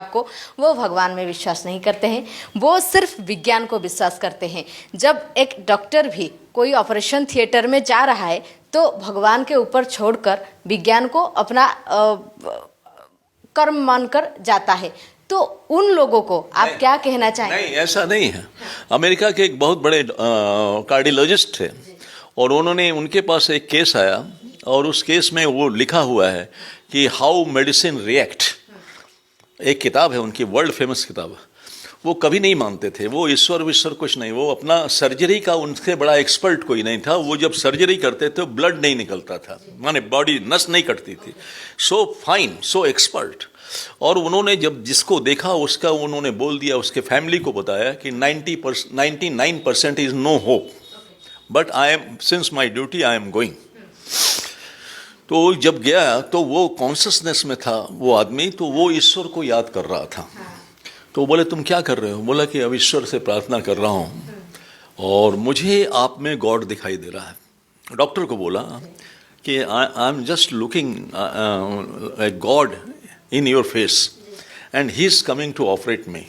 को, वो भगवान में विश्वास नहीं करते हैं, वो सिर्फ विज्ञान को विश्वास करते हैं। जब एक डॉक्टर भी कोई ऑपरेशन थिएटर में जा रहा है तो भगवान के ऊपर छोड़कर विज्ञान को अपना कर्म मानकर जाता है। तो उन लोगों को आप क्या कहना चाहेंगे? नहीं, ऐसा नहीं है। अमेरिका के एक बहुत बड़े कार्डियोलॉजिस्ट थे और उनके पास एक केस आया और उस केस में वो लिखा हुआ है कि हाउ मेडिसिन रिएक्ट, एक किताब है उनकी, वर्ल्ड फेमस किताब। वो कभी नहीं मानते थे, वो ईश्वर विश्वर कुछ नहीं, वो अपना सर्जरी का उनसे बड़ा एक्सपर्ट कोई नहीं था। वो जब सर्जरी करते थे ब्लड नहीं निकलता था, माने बॉडी नस नहीं कटती थी। सो फाइन, सो एक्सपर्ट। और उन्होंने जब जिसको देखा उसका उन्होंने बोल दिया, उसके फैमिली को बताया कि 99% is no hope, but I am, since my duty I am going. तो जब गया तो वो कॉन्शियसनेस में था वो आदमी, तो वो ईश्वर को याद कर रहा था। तो बोले तुम क्या कर रहे हो? बोला कि अब ईश्वर से प्रार्थना कर रहा हूँ और मुझे आप में गॉड दिखाई दे रहा है। डॉक्टर को बोला कि I am just looking a god in your face and he is coming to operate me.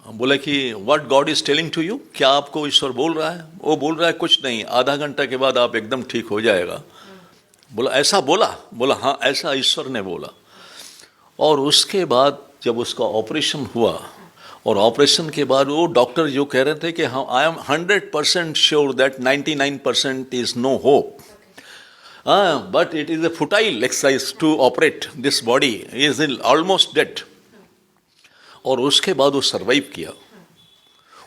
बोला कि what god is telling to you, क्या आपको ईश्वर बोल रहा है? वो बोल रहा है कुछ नहीं, आधा घंटा के बाद आप एकदम ठीक हो जाएगा। बोला ऐसा बोला? बोला हाँ, ऐसा ईश्वर ने बोला। और उसके बाद जब उसका ऑपरेशन हुआ और ऑपरेशन के बाद वो डॉक्टर जो कह रहे थे कि हाँ I am 100% sure that 99% is no hope, but it is a futile exercise to operate this body, is almost dead. और उसके बाद वो सर्वाइव किया।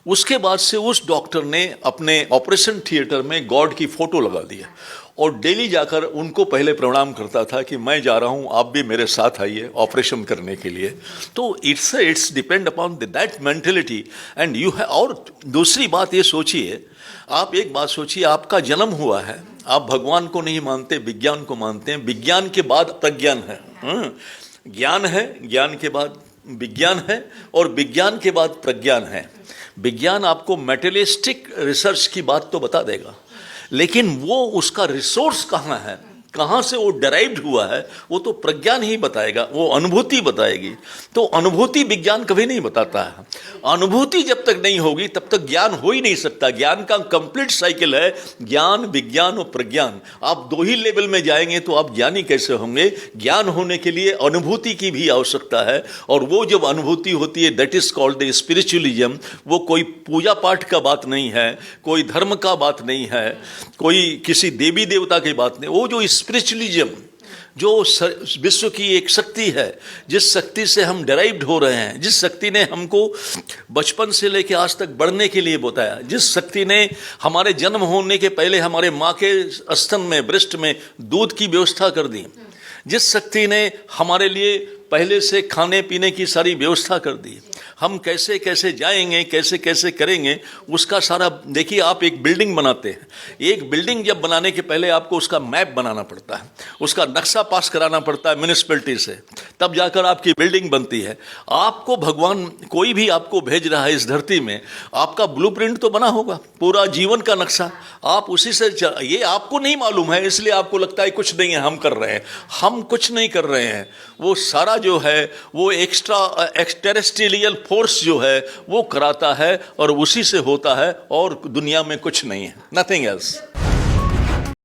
उसके बाद से उस डॉक्टर ने अपने ऑपरेशन थिएटर में गॉड की फोटो लगा दी और डेली जाकर उनको पहले प्रणाम करता था कि मैं जा रहा हूँ, आप भी मेरे साथ आइए ऑपरेशन करने के लिए। तो it's depend upon that mentality and you have. और दूसरी बात ये सोचिए, आप एक बात सोचिए, आपका जन्म हुआ है, आप भगवान को नहीं मानते, विज्ञान को मानते हैं। विज्ञान के बाद प्रज्ञान है, ज्ञान है, ज्ञान के बाद विज्ञान है और विज्ञान के बाद प्रज्ञान है। विज्ञान आपको मेटेरियलिस्टिक रिसर्च की बात तो बता देगा, लेकिन वो उसका रिसोर्स कहाँ है, कहाँ से वो डेराइव्ड हुआ है, वो तो प्रज्ञान ही बताएगा, वो अनुभूति बताएगी। तो अनुभूति विज्ञान कभी नहीं बताता है। अनुभूति जब तक नहीं होगी तब तक ज्ञान हो ही नहीं सकता। ज्ञान का कंप्लीट साइकिल है ज्ञान, विज्ञान और प्रज्ञान। आप दो ही लेवल में जाएंगे तो आप ज्ञानी कैसे होंगे? ज्ञान होने के लिए अनुभूति की भी आवश्यकता है, और वो जब अनुभूति होती है that is called the spiritualism. वो कोई पूजा पाठ का बात नहीं है, कोई धर्म का बात नहीं है, कोई किसी देवी देवता की बात नहीं। वो जो स्पिरिचुअलिज्म, जो विश्व की एक शक्ति है, जिस शक्ति से हम डेराइव्ड हो रहे हैं, जिस शक्ति ने हमको बचपन से लेकर आज तक बढ़ने के लिए बताया, जिस शक्ति ने हमारे जन्म होने के पहले हमारे माँ के स्तन में, ब्रेस्ट में दूध की व्यवस्था कर दी, जिस शक्ति ने हमारे लिए पहले से खाने पीने की सारी व्यवस्था कर दी, हम कैसे कैसे जाएंगे, कैसे कैसे करेंगे, उसका सारा देखिए। आप एक बिल्डिंग बनाते हैं, एक बिल्डिंग जब बनाने के पहले आपको उसका मैप बनाना पड़ता है, उसका नक्शा पास कराना पड़ता है म्यूनिसिपैलिटी से, तब जाकर आपकी बिल्डिंग बनती है। आपको भगवान कोई भी आपको भेज रहा है इस धरती में, आपका ब्लूप्रिंट तो बना होगा, पूरा जीवन का नक्शा, आप उसी से ये आपको नहीं मालूम है, इसलिए आपको लगता है कुछ नहीं है हम कर रहे हैं। हम कुछ नहीं कर रहे हैं, वो सारा जो है वो एक्सटेरेस्ट्रियल फोर्स जो है वो कराता है और उसी से होता है, और दुनिया में कुछ नहीं है, नथिंग एल्स।